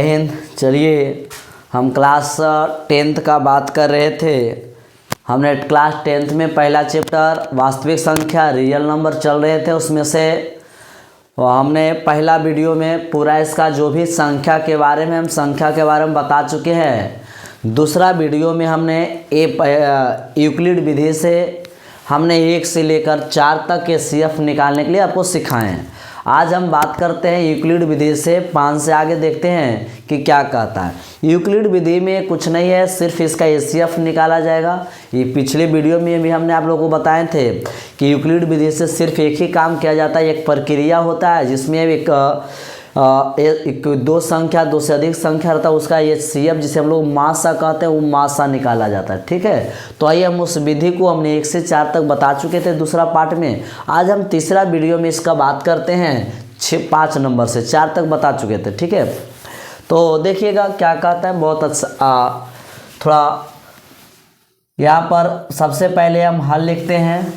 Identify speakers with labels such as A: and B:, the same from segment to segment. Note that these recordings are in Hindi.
A: जय हिंद। चलिए हम क्लास 10th का बात कर रहे थे। हमने क्लास 10th में पहला चैप्टर वास्तविक संख्या रियल नंबर चल रहे थे, उसमें से हमने पहला वीडियो में पूरा इसका जो भी संख्या के बारे में बता चुके हैं। दूसरा वीडियो में हमने यूक्लिड विधि से हमने 1 से लेकर 4 तक के CF निकालने के लिए आपको सिखाए हैं। आज हम बात करते हैं यूक्लिड विधि से 5 से आगे, देखते हैं कि क्या कहता है। यूक्लिड विधि में कुछ नहीं है, सिर्फ इसका ACF निकाला जाएगा। ये पिछले वीडियो में भी हमने आप लोगों को बताए थे कि यूक्लिड विधि से सिर्फ एक ही काम किया जाता है। एक प्रक्रिया होता है जिसमें एक दो संख्या, दो से अधिक संख्या रहता है, उसका ये CF जिसे हम लोग मासा कहते हैं, वो मासा निकाला जाता है। ठीक है, तो आइए हम उस विधि को हमने 1 से 4 तक बता चुके थे दूसरा पार्ट में। आज हम तीसरा वीडियो में इसका बात करते हैं 5 नंबर से 4 तक बता चुके थे। ठीक है, तो देखिएगा क्या कहता है। बहुत अच्छा, थोड़ा यहाँ पर सबसे पहले हम हल लिखते हैं।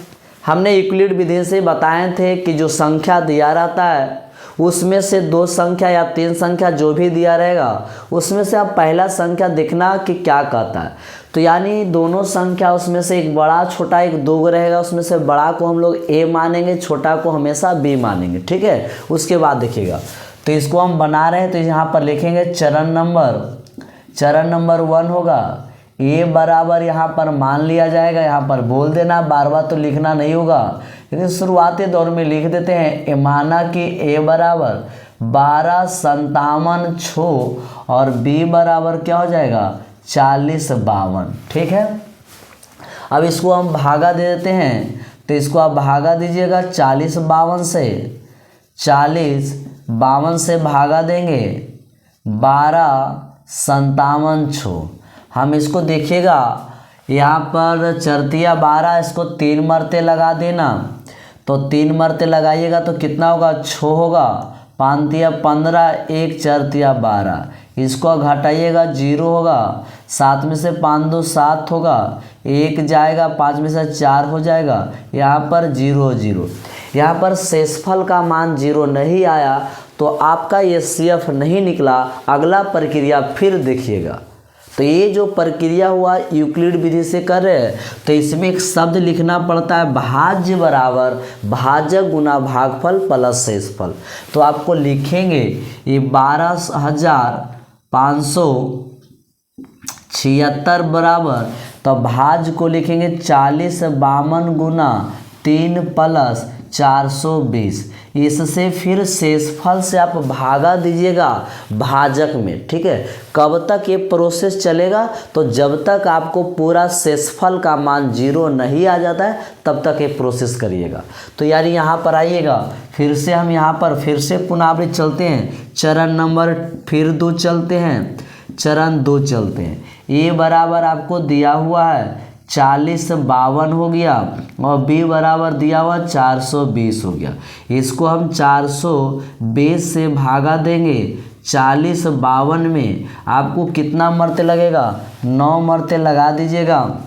A: हमने यूक्लिड विधि से बताए थे कि जो संख्या दिया रहता है उसमें से 2 संख्या या 3 संख्या जो भी दिया रहेगा उसमें से आप पहला संख्या देखना कि क्या कहता है। तो यानी दोनों संख्या उसमें से एक बड़ा छोटा एक 2 रहेगा, उसमें से बड़ा को हम लोग A मानेंगे, छोटा को हमेशा B मानेंगे। ठीक है, उसके बाद देखिएगा, तो इसको हम बना रहे हैं तो यहाँ पर लिखेंगे चरण नंबर 1 होगा। A बराबर यहाँ पर मान लिया जाएगा, यहाँ पर बोल देना, बार बार तो लिखना नहीं होगा, लेकिन शुरुआती दौर में लिख देते हैं। माना कि A बराबर 1257 6 और B बराबर क्या हो जाएगा 40 52। ठीक है, अब इसको हम भागा दे देते हैं, तो इसको आप भागा दीजिएगा 40 52 से भागा देंगे 1257 6। हम इसको देखिएगा, यहाँ पर चरतिया 12, इसको 3 मरते लगा देना, तो 3 मरते लगाइएगा तो कितना होगा 6 होगा, 5 तिया 15, 1 चरतिया 12, इसको घटाइएगा 0 होगा, 7 में से 5 2 7 होगा, 1 जाएगा, 5 में से 4 हो जाएगा, यहाँ पर 0 0। यहाँ पर शेषफल का मान 0 नहीं आया तो आपका ये CF नहीं निकला। अगला प्रक्रिया फिर देखिएगा, तो ये जो प्रक्रिया हुआ यूक्लिड विधि से कर रहे हैं, तो इसमें एक शब्द लिखना पड़ता है भाज्य बराबर भाजक गुना भागफल प्लस शेषफल। तो आपको लिखेंगे ये 12576 बराबर, तो भाज्य को लिखेंगे 40 52 गुना 3 प्लस 420। इससे फिर शेषफल से आप भागा दीजिएगा भाजक में। ठीक है, कब तक ये प्रोसेस चलेगा, तो जब तक आपको पूरा शेषफल का मान 0 नहीं आ जाता है तब तक ये प्रोसेस करिएगा। तो यार यहाँ पर आइएगा, फिर से हम यहाँ पर फिर से पुनरावृत्ति चलते हैं। चरण नंबर फिर 2 चलते हैं, चरण 2 चलते हैं। ए बराबर आपको दिया हुआ है 40 52 हो गया और B बराबर दिया हुआ 420 हो गया। इसको हम 420 से भागा देंगे 40 52 में, आपको कितना मरते लगेगा 9 मरते लगा दीजिएगा।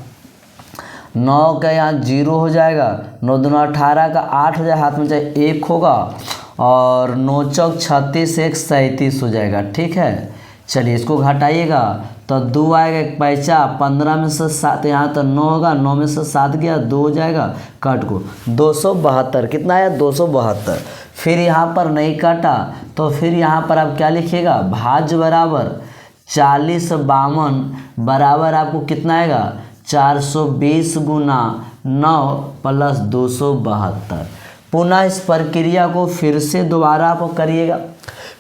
A: 9 का यहाँ 0 हो जाएगा, 9 दूना 18 का 8 हो जाएगा, हाथ में चाहे 1 होगा, और 9 चौक 36 1 37 हो जाएगा। ठीक है, चलिए इसको घटाइएगा तो 2 आएगा, एक पैसा 15 में से 7, यहाँ तो 9 होगा, 9 में से 7 गया 2 हो जाएगा, कट को 272। कितना आया 272। फिर यहाँ पर नहीं काटा तो फिर यहाँ पर आप क्या लिखिएगा भाज्य बराबर 40 52 बराबर आपको कितना आएगा 420 गुना 9 प्लस 272। पुनः इस प्रक्रिया को फिर से दोबारा आप करिएगा।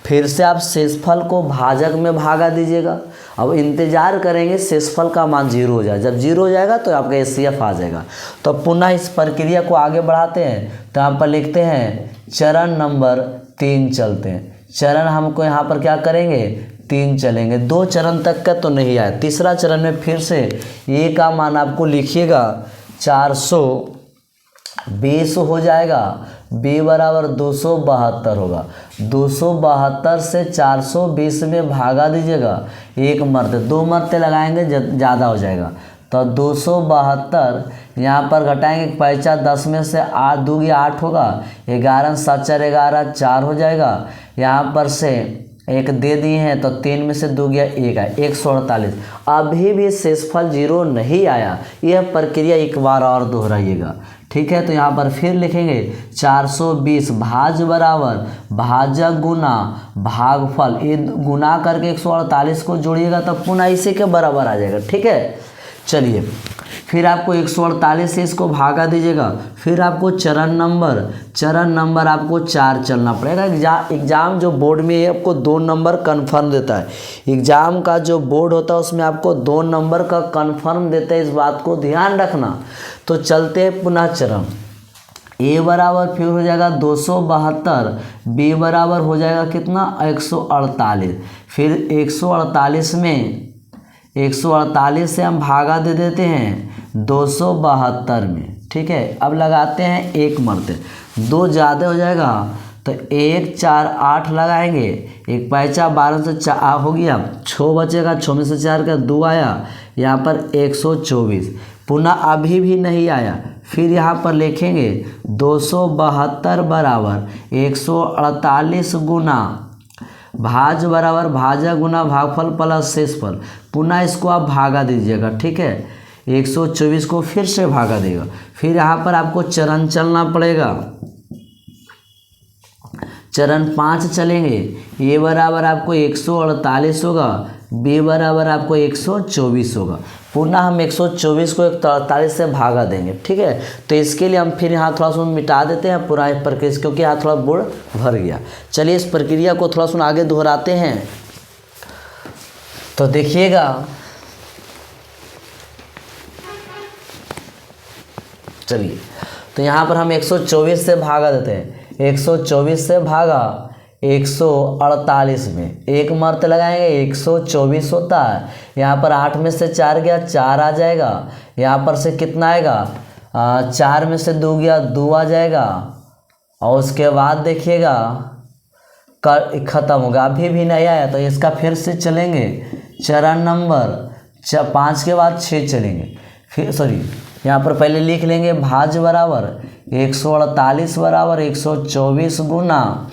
A: फिर से आप शेषफल को भाजक में भागा दीजिएगा। अब इंतजार करेंगे शेषफल का मान 0 हो जाए, जब 0 हो जाएगा तो आपका ACF आ जाएगा। तो पुनः इस प्रक्रिया को आगे बढ़ाते हैं, तो यहाँ पर लिखते हैं चरण नंबर 3 चलते हैं। चरण हमको यहाँ पर क्या करेंगे 3 चलेंगे, 2 चरण तक का तो नहीं आया। तीसरा चरण में फिर से A का मान आपको लिखिएगा 420 हो जाएगा, B बराबर 272 होगा। 272 से 420 में भागा दीजिएगा, 1 मरते 2 मरते लगाएंगे ज़्यादा हो जाएगा, तो 272 यहाँ पर घटाएंगे, पैसा 10 में से 8 दूगी 8 होगा, 11 7 4 11 4 हो जाएगा। यहाँ पर से एक दे दिए हैं तो 3 में से 2 गया 1 है, 148। अभी भी शेषफल 0 नहीं आया। यह प्रक्रिया एक बार और दोहराइएगा, ठीक है। तो यहाँ पर फिर लिखेंगे 420 भाज बराबर भाजक गुना भागफल, ये गुना करके 148 को जोड़िएगा तब पुनः इसी के बराबर आ जाएगा, ठीक है। चलिए फिर आपको 148 से इसको भागा दीजिएगा। फिर आपको चरण नंबर आपको 4 चलना पड़ेगा। एग्जाम जो बोर्ड में है आपको 2 नंबर कन्फर्म देता है। एग्जाम का जो बोर्ड होता है उसमें आपको 2 नंबर का कन्फर्म देता है, इस बात को ध्यान रखना। तो चलते हैं पुनः चरण। ए बराबर फिर हो जाएगा 272, बी बराबर हो जाएगा कितना 148। फिर 148 में 148 से हम भागा दे देते हैं 272 में, ठीक है। अब लगाते हैं 1 मरते, 2 ज़्यादा हो जाएगा तो 1 4 8 लगाएंगे, 1 पैंचा 12 से 4 हो गया, 6 बचेगा, 6 में से 4 का 2 आया, यहाँ पर 124। पुनः अभी भी नहीं आया। फिर यहाँ पर लिखेंगे 272 बराबर 148 गुना भाज बराबर भाजक गुना भागफल प्लस शेषफल। पुनः इसको आप भागा दीजिएगा, ठीक है। 124 को फिर से भागा देगा। फिर यहाँ पर आपको चरण चलना पड़ेगा। चरण 5 चलेंगे। ए बराबर आपको 148 होगा, बी बराबर आपको 124 होगा। पुनः हम 124 को 148 से भागा देंगे, ठीक है। तो इसके लिए हम फिर यहाँ थोड़ा सा मिटा देते हैं पूरा प्रक्रिया, क्योंकि यहाँ थोड़ा बोर्ड भर गया। चलिए इस प्रक्रिया को थोड़ा सा आगे दोहराते हैं। तो देखिएगा, चलिए तो यहाँ पर हम 124 से भागा देते हैं। 124 से भागा 148 में 1 मर्ते लगाएंगे, 124 होता है। यहाँ पर 8 में से 4 गया, 4 आ जाएगा। यहाँ पर से कितना आएगा, 4 में से 2 गया, 2 आ जाएगा। और उसके बाद देखिएगा ख़त्म होगा। अभी भी नहीं आया तो इसका फिर से चलेंगे। चरण नंबर 5 के बाद 6 चलेंगे। फिर यहाँ पर पहले लिख लेंगे भाज बराबर 148 बराबर 124 गुना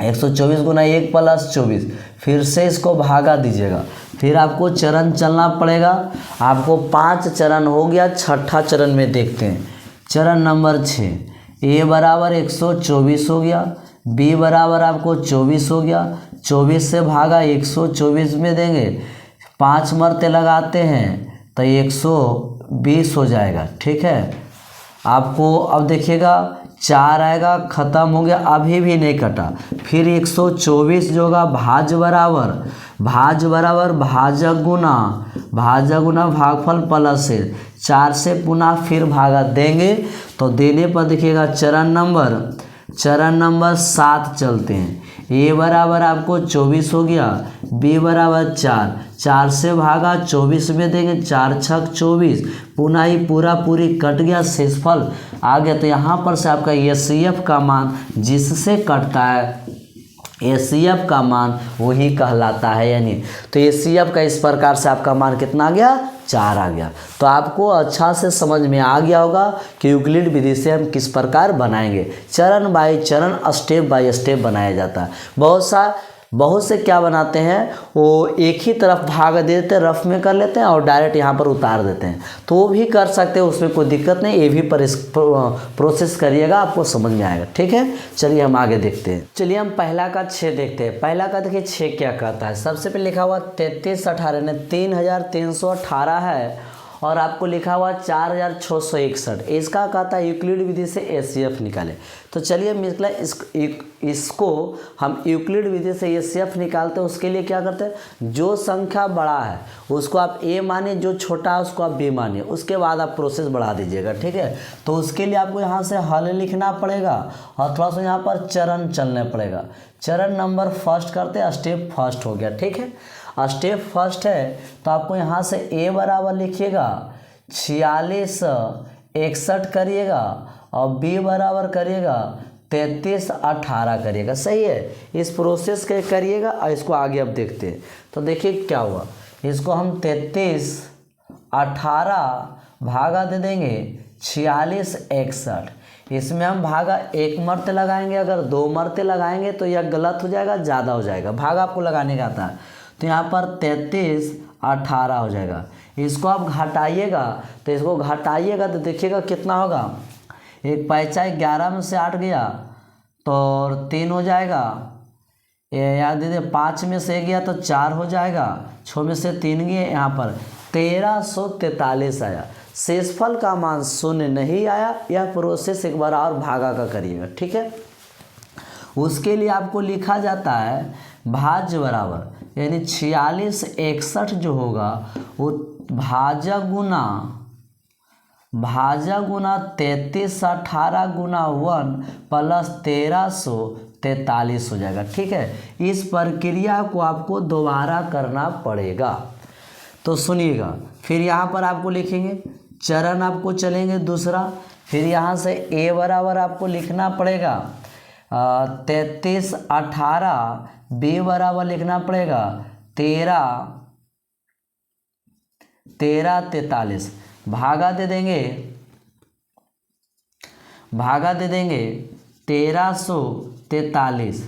A: 1 प्लस 24। फिर से इसको भागा दीजिएगा। फिर आपको चरण चलना पड़ेगा। आपको 5 चरण हो गया, छठा चरण में देखते हैं। चरण नंबर 6, ए बराबर 124 हो गया, बी बराबर आपको 24 हो गया। 24 से भागा 124 में देंगे, 5 मरते लगाते हैं तो 120 हो जाएगा, ठीक है। आपको अब देखिएगा 4 आएगा, ख़त्म हो गया, अभी भी नहीं कटा। फिर 124 जो होगा भाज बराबर भाजक गुना भागफल प्लस से 4 से पुनः फिर भागा देंगे। तो देने पर देखिएगा चरण नंबर 7 चलते हैं। ए बराबर आपको 24 हो गया, बी बराबर 4 से भागा 24 में देंगे, 4 छक 24। पुनः ही पूरी कट गया, शेषफल आ गया। तो यहाँ पर से आपका एचसीएफ का मान जिससे कटता है, एचसीएफ का मान वही कहलाता है, यानी तो एचसीएफ का इस प्रकार से आपका मान कितना आ गया, 4 आ गया। तो आपको अच्छा से समझ में आ गया होगा कि यूक्लिड विधि से हम किस प्रकार बनाएंगे। चरण बाय चरण, स्टेप बाय स्टेप बनाया जाता है। बहुत से क्या बनाते हैं, वो एक ही तरफ भाग दे देते हैं, रफ में कर लेते हैं और डायरेक्ट यहाँ पर उतार देते हैं। तो वो भी कर सकते हैं, उसमें कोई दिक्कत नहीं। ये भी प्रोसेस करिएगा, आपको समझ में आएगा, ठीक है। चलिए हम आगे देखते हैं। चलिए हम पहला का 6 देखते हैं। पहला का देखिए 6 क्या कहता है। सबसे पहले लिखा हुआ 3318 ने 3318 है और आपको लिखा हुआ 4661। इसका कहता है यूक्लिड विधि से एचसीएफ निकाले। तो चलिए निकला इसको हम यूक्लिड विधि से एचसीएफ निकालते हैं। उसके लिए क्या करते हैं, जो संख्या बड़ा है उसको आप ए मानिए, जो छोटा है उसको आप बी मानिए, उसके बाद आप प्रोसेस बढ़ा दीजिएगा, ठीक है। तो उसके लिए आपको यहाँ से हल लिखना पड़ेगा और थोड़ा सा यहाँ पर चरण चलने पड़ेगा। चरण नंबर फर्स्ट करते हैं, स्टेप फर्स्ट हो गया, ठीक है। स्टेप फर्स्ट है तो आपको यहाँ से ए बराबर लिखिएगा 4661 करिएगा और बी बराबर करिएगा 3318 करिएगा, सही है। इस प्रोसेस के करिएगा और इसको आगे अब देखते हैं। तो देखिए क्या हुआ, इसको हम 3318 भागा दे देंगे 4661। इसमें हम भागा एक मर्ते लगाएंगे, अगर 2 मर्ते लगाएंगे तो यह गलत हो जाएगा, ज़्यादा हो जाएगा। भागा आपको लगाने का आता है, तो यहाँ पर 33 18 हो जाएगा। इसको आप घटाइएगा, तो इसको घटाइएगा तो देखिएगा कितना होगा। एक पैंचा 11 में से 8 गया तो 3 हो जाएगा। याद दीजिए 5 में से गया तो 4 हो जाएगा, 6 में से 3 गए, यहाँ पर 1343 आया। शेषफल का मान 0 नहीं आया। यह प्रोसेस एक बार और भागा का करिएगा, ठीक है। उसके लिए आपको लिखा जाता है भाज्य बराबर, यानी 46 61 जो होगा वो भाजा गुना 33 18 गुना 1 प्लस 1343 हो जाएगा, ठीक है। इस प्रक्रिया को आपको दोबारा करना पड़ेगा। तो सुनिएगा, फिर यहाँ पर आपको लिखेंगे चरण, आपको चलेंगे दूसरा। फिर यहाँ से a बराबर आपको लिखना पड़ेगा 33 18, b बराबर लिखना पड़ेगा 13 43, भागा दे देंगे 1343,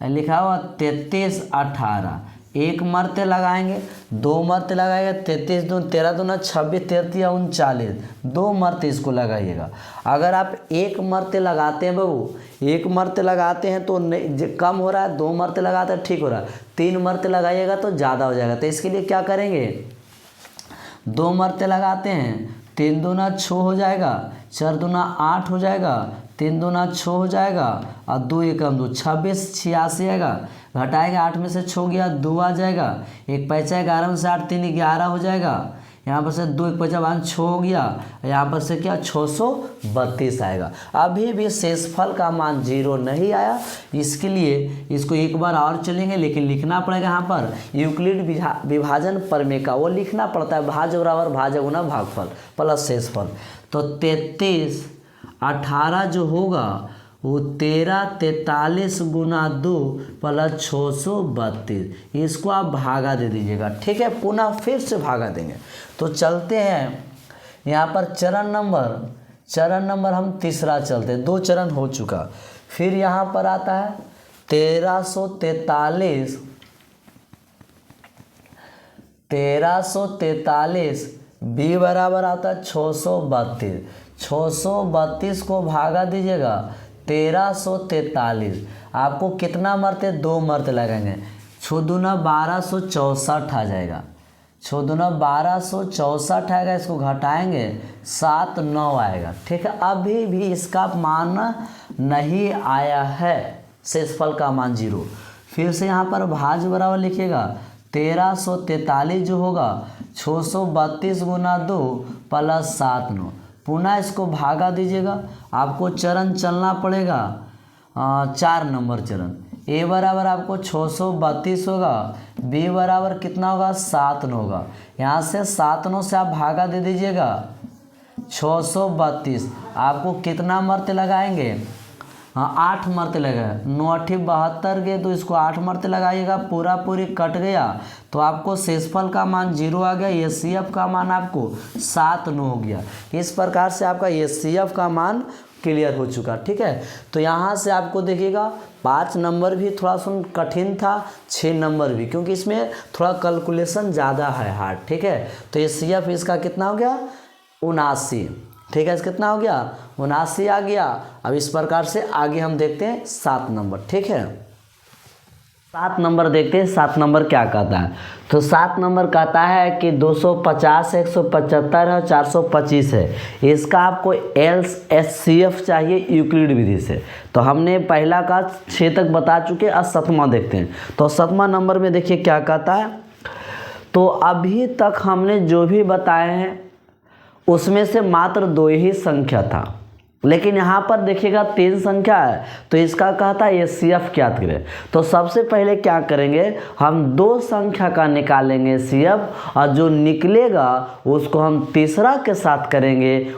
A: लिखा हुआ 33 18, एक मरते लगाएंगे, 2 मरते लगाएगा, 33 दून 13 दूना 26, 33 39, 2 मरते इसको लगाइएगा। अगर आप एक मरते लगाते हैं बाबू, एक मरते लगाते हैं तो कम हो रहा है, 2 मरते लगाते हैं ठीक हो रहा है, 3 मरते लगाइएगा तो ज़्यादा हो जाएगा। तो इसके लिए क्या करेंगे, 2 मरते लगाते हैं, 3 दूना 6 हो जाएगा, 4 दूना 8 हो जाएगा, 3 दूना 6 हो जाएगा, और 2 एकम 2 26 86 आएगा। घटाएंगे 8 में से 6 गया 2 आ जाएगा, एक पैसा 11 में से 8 3 11 हो जाएगा। यहाँ पर से 2 एक पैसा 6 हो गया, यहाँ पर से क्या 632 आएगा। अभी भी शेषफल का मान 0 नहीं आया। इसके लिए इसको एक बार और चलेंगे, लेकिन लिखना पड़ेगा यहाँ पर यूक्लिड विभाजन प्रमेय का, वो लिखना पड़ता है भाज्य बराबर भाज्य गुना भागफल प्लस शेषफल। तो 33 18 जो होगा वो 1343 गुना 2 प्लस 632, इसको आप भागा दे दीजिएगा, ठीक है। पुनः फिर से भागा देंगे। तो चलते हैं यहाँ पर चरण नंबर हम तीसरा चलते हैं, 2 चरण हो चुका। फिर यहाँ पर आता है 1343, बी बराबर आता है 632, 632 को भागा दीजिएगा 1343, आपको कितना मरते 2 मरते लगाएंगे, 6 दूना 1264 आ जाएगा, 6 दूना 1264 आएगा। इसको घटाएंगे 7 9 आएगा, ठीक है। अभी भी इसका मान नहीं आया है, शेषफल का मान 0। फिर से यहाँ पर भाज्य बराबर लिखिएगा 1343 जो होगा 632 गुना 2 प्लस 7 9, पुनः इसको भागा दीजिएगा। आपको चरण चलना पड़ेगा 4 नंबर चरण। ए बराबर आपको 632 होगा, बी बराबर कितना होगा 7 9 होगा। यहाँ से 7 9 से आप भागा दे दीजिएगा 632, आपको कितना मरते लगाएंगे, 8 मरते लगाए, 9 8 72 के, तो इसको 8 मरते लगाइएगा, पूरी कट गया तो आपको शेषफल का मान 0 आ गया। एचसीएफ का मान आपको 7 9 हो गया। इस प्रकार से आपका एचसीएफ का मान क्लियर हो चुका, ठीक है। तो यहाँ से आपको देखिएगा 5 नंबर भी थोड़ा सा कठिन था, 6 नंबर भी, क्योंकि इसमें थोड़ा कैलकुलेशन ज़्यादा है हार्ड, ठीक है। तो एचसीएफ इसका कितना हो गया 79, ठीक है। कितना हो गया 79 आ गया। अब इस प्रकार से आगे हम देखते हैं 7 नंबर, ठीक है। 7 नंबर देखते हैं, 7 नंबर क्या कहता है। तो 7 नंबर कहता है कि 250 175 है और 425 है, इसका आपको एचसीएफ चाहिए यूक्लिड विधि से। तो हमने पहला का 6 तक बता चुके, अब 7वां देखते हैं। तो 7वां नंबर में देखिए क्या कहता है। तो अभी तक हमने जो भी बताए हैं उसमें से मात्र 2 ही संख्या था, लेकिन यहाँ पर देखिएगा 3 संख्या है, तो इसका कहता है एचसीएफ ज्ञात करें। तो सबसे पहले क्या करेंगे, हम 2 संख्या का निकालेंगे एचसीएफ, और जो निकलेगा उसको हम तीसरा के साथ करेंगे,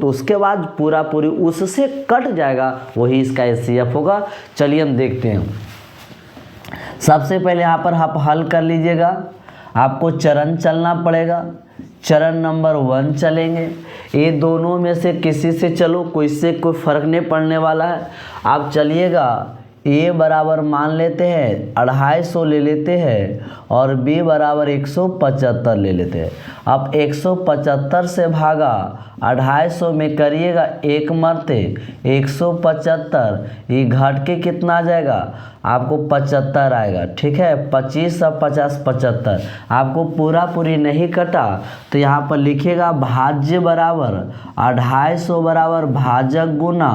A: उसके बाद पूरी उससे कट जाएगा, वही इसका एचसीएफ होगा। चलिए हम देखते हैं। सबसे पहले यहाँ पर आप हल कर लीजिएगा, आपको चरण चलना पड़ेगा। चरण नंबर 1 चलेंगे। ये दोनों में से किसी से चलो, कोई से कोई फ़र्क नहीं पड़ने वाला है। आप चलिएगा ए बराबर मान लेते हैं 250 ले लेते हैं और बी बराबर 175 ले लेते हैं। अब 175 से भागा 250 में करिएगा एक मरते 175, ये घट के कितना आ जाएगा आपको 75 आएगा। ठीक है, 25 और 50 75। आपको पूरा पूरी नहीं कटा तो यहाँ पर लिखिएगा भाज्य बराबर 250 बराबर भाजक गुना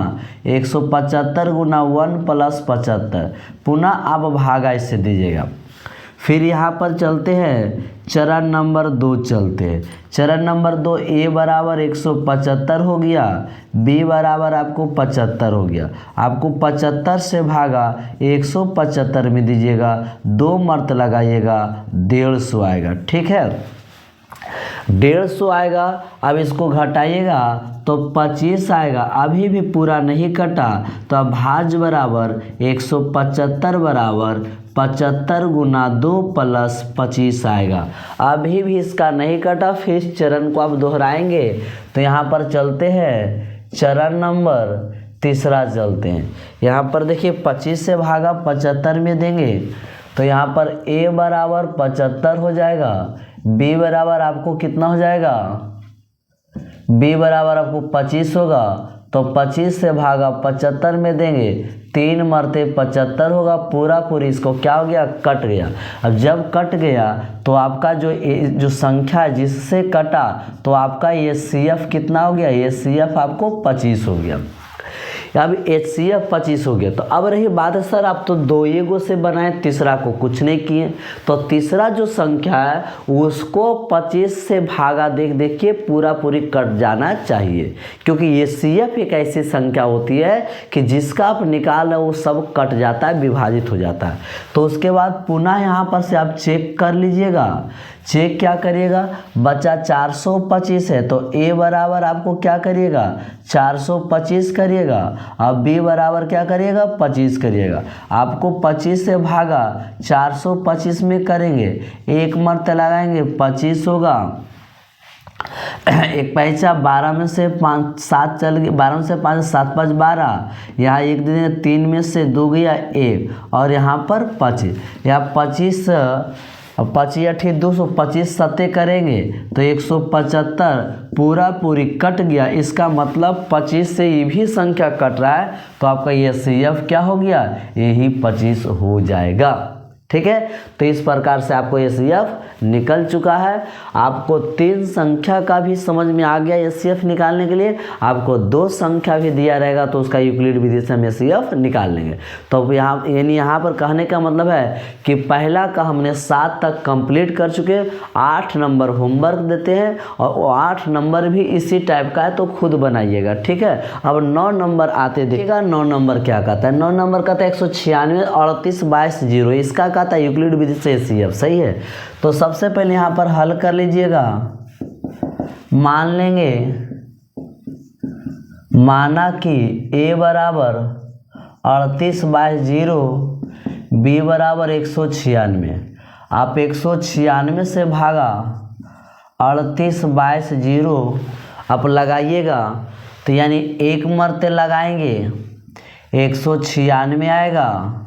A: 175 गुना 1 + 75। पुनः आप भागा इससे दीजिएगा। फिर यहाँ पर चलते हैं चरण नंबर 2 चलते हैं। चरण नंबर 2 ए बराबर 175 हो गया, बी बराबर आपको 75 हो गया। आपको 75 से भागा 175 में दीजिएगा, 2 मर्त लगाइएगा, 150 आएगा। ठीक है, 150 आएगा। अब इसको घटाइएगा तो 25 आएगा। अभी भी पूरा नहीं कटा तो अब भाज्य बराबर 175 बराबर 75 गुना 2 + 25 आएगा। अभी भी इसका नहीं कटा, फिर इस चरण को आप दोहराएंगे। तो यहाँ पर चलते हैं चरण नंबर 3 चलते हैं। यहाँ पर देखिए 25 से भागा 75 में देंगे तो यहाँ पर ए बराबर 75 हो जाएगा, बी बराबर आपको कितना हो जाएगा, बी बराबर आपको 25 होगा। तो 25 से भागा 75 में देंगे, 3 मरते 75 होगा। पूरा पूरी इसको क्या हो गया, कट गया। अब जब कट गया तो आपका जो संख्या है जिससे कटा तो आपका ये CF कितना हो गया, ये CF आपको 25 हो गया। अब HCF 25 हो गया। तो अब रही बात है सर आप तो 2 एगो से बनाए, तीसरा को कुछ नहीं किए। तो तीसरा जो संख्या है उसको 25 से भागा देख के पूरा पूरी कट जाना चाहिए, क्योंकि ये CF एक ऐसी संख्या होती है कि जिसका आप निकाल वो सब कट जाता है, विभाजित हो जाता है। तो उसके बाद पुनः यहाँ पर से आप चेक कर लीजिएगा। चेक क्या करिएगा, बचा 425 है तो ए बराबर आपको क्या करिएगा 425 करिएगा। अब बी बराबर क्या करिएगा 25 करिएगा। आपको 25 से भागा 425 में करेंगे, एक मर्ते लगाएंगे 25 होगा। एक पैसा 12 में से 5 7 चल गया, 12 में से 5 7 5 12, यहाँ एक दिन 3 में से 2 गया 1 और यहाँ पर 25, यहाँ 25 25 225 सत्ते करेंगे तो 175 पूरा पूरी कट गया। इसका मतलब 25 से ये भी संख्या कट रहा है तो आपका ये CF क्या हो गया, यही 25 हो जाएगा। ठीक है, तो इस प्रकार से आपको HCF निकल चुका है। आपको 3 संख्या का भी समझ में आ गया HCF निकालने के लिए। आपको 2 संख्या भी दिया रहेगा तो उसका यूक्लिड विधि से हम HCF निकाल लेंगे। तो यहाँ यानी यहाँ पर कहने का मतलब है कि पहला का हमने 7 तक कंप्लीट कर चुके, 8 नंबर होमवर्क देते हैं और वो 8 नंबर भी इसी टाइप का है तो खुद बनाइएगा। ठीक है, अब 9 नंबर आते देखिएगा। 9 नंबर क्या कहता है, 9 नंबर कहता है 196 38 22 0। इसका कहता है यूक्लिड विधि से HCF। सही है, तो सबसे पहले यहाँ पर हल कर लीजिएगा। मान लेंगे, माना कि a बराबर 38 22 0, b बराबर 196। आप 196 से भागा 38 22 0 आप लगाइएगा तो यानी एक मरते लगाएंगे 196 आएगा।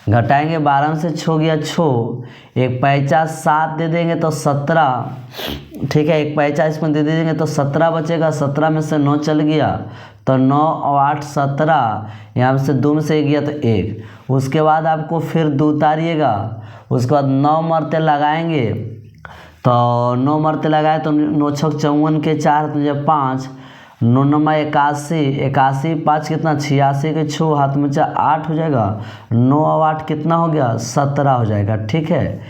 A: घटाएंगे 12 में से 6 गया 6, एक पैसा 7 दे देंगे तो 17। ठीक है, एक पैसा इसमें दे देंगे तो 17 बचेगा। 17 में से 9 चल गया तो 9 और 8 17, यहाँ से 2 में से गया तो 1। उसके बाद आपको फिर 2 उतारिएगा, उसके बाद 9 मरते लगाएंगे तो 9 मरते लगाए तो 9 6 54 के 4 तो 5, 9 9 81, 81 5 कितना 86 के 6 हाथ में 8 हो जाएगा। 9 और 8 कितना हो गया 17 हो जाएगा। ठीक है,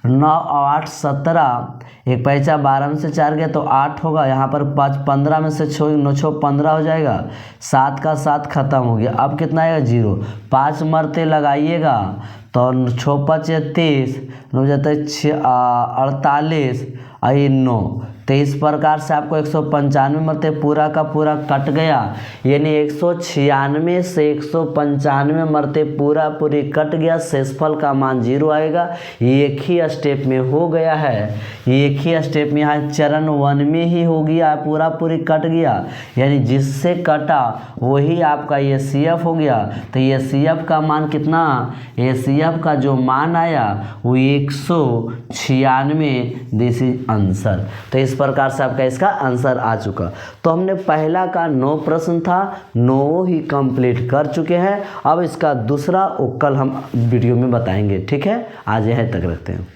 A: 9 और 8 17, एक पैसा 12 में से 4 गया तो 8 होगा। यहाँ पर 5 15 में से 6 9 6 15 हो जाएगा। 7 का 7 खत्म हो गया। अब कितना आएगा 0। 5 मरते लगाइएगा तो 6 5 30, हो जाता है 48 आई 9। तो इस प्रकार से आपको 195 मरते पूरा का पूरा कट गया, यानी 196 से 195 मरते पूरा पूरी कट गया, शेषफल का मान 0 आएगा। एक ही स्टेप में हो गया है, एक ही स्टेप में यहाँ चरण 1 में ही हो गया, पूरा पूरी कट गया, यानी जिससे कटा वही आपका ACF हो गया। तो ACF का मान कितना, ACF का जो मान आया वो 196, दिस इज आंसर। तो इस प्रकार से आपका इसका आंसर आ चुका। तो हमने पहला का 9 प्रश्न था, 9 ही कंप्लीट कर चुके हैं। अब इसका दूसरा वो कल हम वीडियो में बताएंगे, ठीक है। आज यहीं तक रखते हैं।